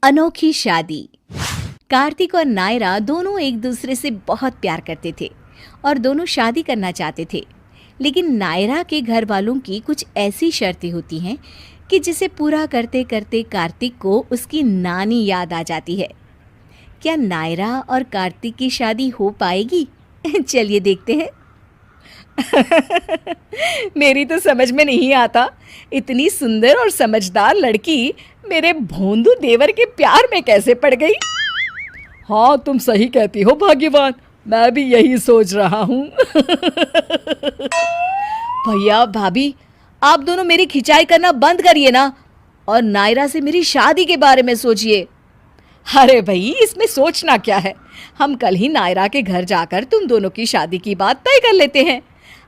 अनोखी शादी। कार्तिक और नायरा दोनों एक दूसरे से बहुत प्यार करते थे और दोनों शादी करना चाहते थे। लेकिन नायरा के घर वालों की कुछ ऐसी शर्तें होती हैं कि जिसे पूरा करते करते कार्तिक को उसकी नानी याद आ जाती है। क्या नायरा और कार्तिक की शादी हो पाएगी? चलिए देखते हैं। मेरी तो समझ में नहीं आता, इतनी सुंदर और समझदार लड़की मेरे भोंदू देवर के प्यार में कैसे पड़ गई। हाँ, तुम सही कहती हो भाग्यवान, मैं भी यही सोच रहा हूँ। भैया भाभी, आप दोनों मेरी खिंचाई करना बंद करिए ना और नायरा से मेरी शादी के बारे में सोचिए। अरे भाई, इसमें सोचना क्या है, हम कल ही नायरा के घर जाकर तुम दोनों की शादी की बात तय कर लेते हैं।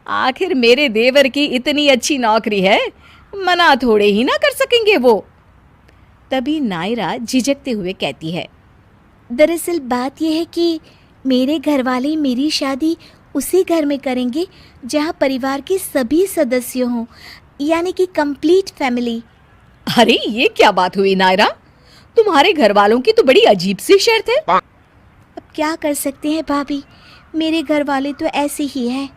आखिर मेरे देवर की इतनी अच्छी नौकरी है, मना थोड़े ही ना कर सकेंगे वो। तभी नायरा झिझकते हुए कहती है, दरअसल बात यह है कि मेरे घर वाले मेरी शादी उसी घर में करेंगे जहाँ परिवार के सभी सदस्य हों, यानी कि कंप्लीट फैमिली। अरे ये क्या बात हुई नायरा, तुम्हारे घर वालों की तो बड़ी अजीब सी शर्त है। अब क्या कर सकते हैं भाभी, मेरे घर वाले तो ऐसे ही हैं।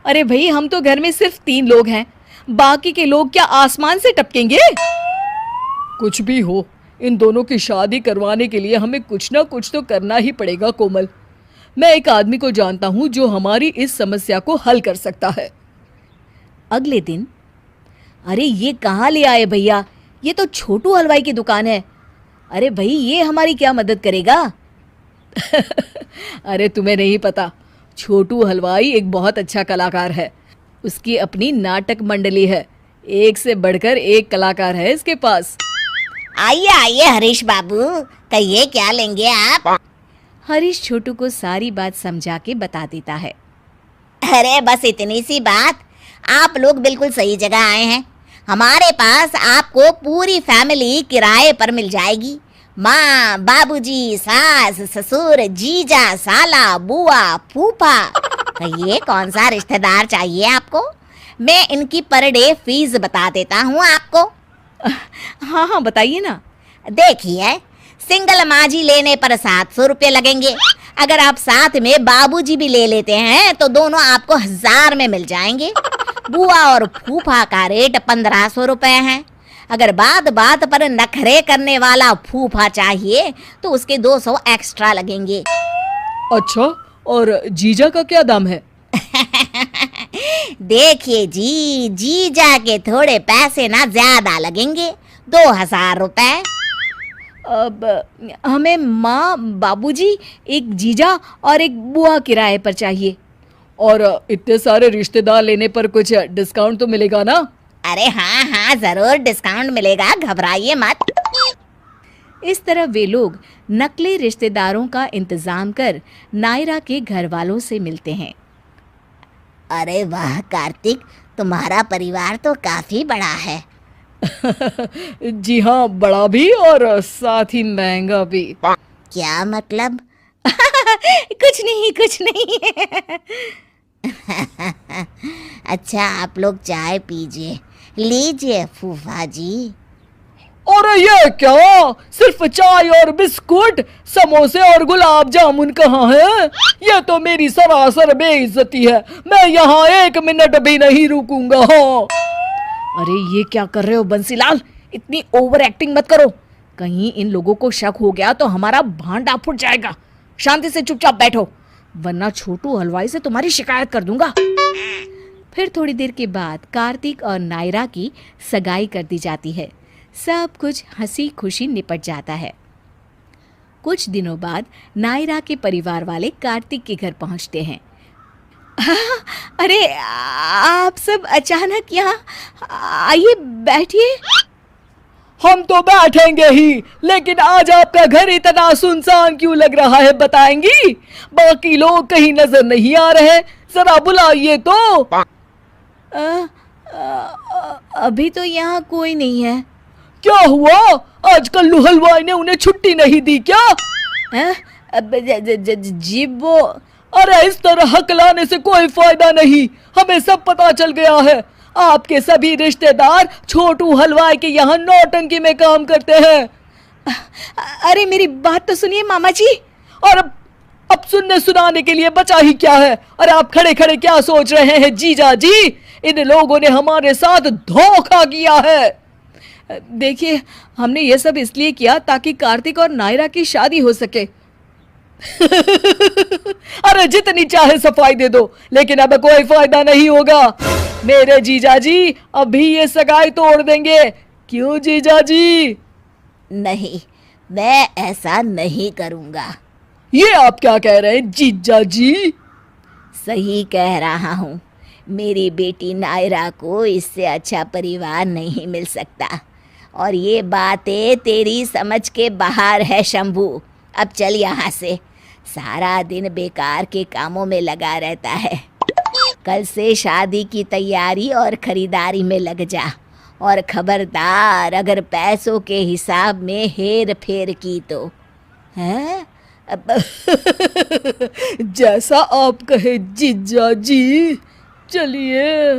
अरे भाई, हम तो घर में सिर्फ 3 लोग हैं, बाकी के लोग क्या आसमान से टपकेंगे? कुछ भी हो, इन दोनों की शादी करवाने के लिए हमें कुछ ना कुछ तो करना ही पड़ेगा कोमल। मैं एक आदमी को जानता हूँ जो हमारी इस समस्या को हल कर सकता है। अगले दिन, अरे ये कहाँ ले आए भैया, ये तो छोटू हलवाई की दुकान है। अरे भाई, ये हमारी क्या मदद करेगा? अरे तुम्हें नहीं पता, छोटू हलवाई एक बहुत अच्छा कलाकार है। उसकी अपनी नाटक मंडली है, एक से बढ़कर एक कलाकार है इसके पास। आइए आइए हरीश बाबू, कहिए क्या लेंगे आप? हरीश छोटू को सारी बात समझा के बता देता है। अरे बस इतनी सी बात, आप लोग बिल्कुल सही जगह आए हैं। हमारे पास आपको पूरी फैमिली किराए पर मिल जाएगी। माँ, बाबूजी, सास, ससुर, जीजा, साला, बुआ, फूफा। कहिए कौन सा रिश्तेदार चाहिए आपको? मैं इनकी पर डे फीस बता देता हूँ आपको। हाँ हाँ, बताइए ना। देखिए, सिंगल माजी लेने पर 700 रुपये लगेंगे। अगर आप साथ में बाबूजी भी ले लेते हैं तो दोनों आपको 1000 में मिल जाएंगे। बुआ और फूफा का रेट 1500 रुपये है। अगर बात बात पर नखरे करने वाला फूफा चाहिए तो उसके 200 एक्स्ट्रा लगेंगे। अच्छा, और जीजा का क्या दाम है? देखिए जी, जीजा के थोड़े पैसे ना ज्यादा लगेंगे, 2000 रुपये। अब हमें माँ, बाबूजी, एक जीजा और एक बुआ किराए पर चाहिए। और इतने सारे रिश्तेदार लेने पर कुछ डिस्काउंट तो मिलेगा ना? अरे हाँ हाँ, जरूर डिस्काउंट मिलेगा, घबराइए मत। इस तरह वे लोग नकली रिश्तेदारों का इंतजाम कर नायरा के घर वालों से मिलते हैं। अरे वाह कार्तिक, तुम्हारा परिवार तो काफी बड़ा है। जी हाँ, बड़ा भी और साथ ही महंगा भी। क्या मतलब? कुछ नहीं, कुछ नहीं। अच्छा, आप लोग चाय पीजिए, लीजिए फूफा जी। अरे ये क्या, सिर्फ चाय और बिस्कुट, समोसे और गुलाब जामुन कहाँ है? ये तो मेरी सरासर बेइज्जती है, मैं यहाँ 1 मिनट भी नहीं रुकूंगा। अरे ये क्या कर रहे हो बंसीलाल, इतनी ओवर एक्टिंग मत करो, कहीं इन लोगों को शक हो गया तो हमारा भांडा फूट जाएगा। शांति से चुपचाप बैठो, वरना छोटू हलवाई से तुम्हारी शिकायत कर दूंगा। फिर थोड़ी देर के बाद कार्तिक और नायरा की सगाई कर दी जाती है। सब कुछ हंसी खुशी निपट जाता है। कुछ दिनों बाद नायरा के परिवार वाले कार्तिक के घर पहुंचते हैं। अरे आप सब अचानक यहाँ, आइए बैठिए। हम तो बैठेंगे ही, लेकिन आज आपका घर इतना सुनसान क्यों लग रहा है, बताएंगी? बाकी लोग कहीं नजर नहीं आ रहे, जरा बुलाइए तो। अभी तो यहाँ कोई नहीं है। क्या हुआ, आज कल्लू हलवाई ने उन्हें छुट्टी नहीं दी क्या? जी वो, अरे इस तरह हकलाने से कोई फायदा नहीं, हमें सब पता चल गया है। आपके सभी रिश्तेदार छोटू हलवाई के यहाँ नौटंकी में काम करते हैं। अरे मेरी बात तो सुनिए मामा जी। और अब सुनने सुनाने के लिए बचा ही क्या है? अरे आप खड़े खड़े क्या सोच रहे हैं जीजा जी? इन लोगों ने हमारे साथ धोखा किया है। देखिए, हमने ये सब इसलिए किया ताकि कार्तिक और नायरा की शादी हो सके। अरे जितनी चाहे सफाई दे दो, लेकिन अब कोई फायदा नहीं होगा। मेरे जीजा जी अभी ये सगाई तोड़ देंगे। क्यों जीजा जी? नहीं, मैं ऐसा नहीं करूँगा। ये आप क्या कह रहे हैं जीजा जी? सही कह रहा हूँ। मेरी बेटी नायरा को इससे अच्छा परिवार नहीं मिल सकता। और ये बातें तेरी समझ के बाहर है शंभू। अब चल यहाँ से। सारा दिन बेकार के कामों में लगा रहता है। कल से शादी की तैयारी और खरीदारी में लग जा। और खबरदार, अगर पैसों के हिसाब में हेर फेर की तो। हैं? जैसा आप कहे जीजा जी। चलिए।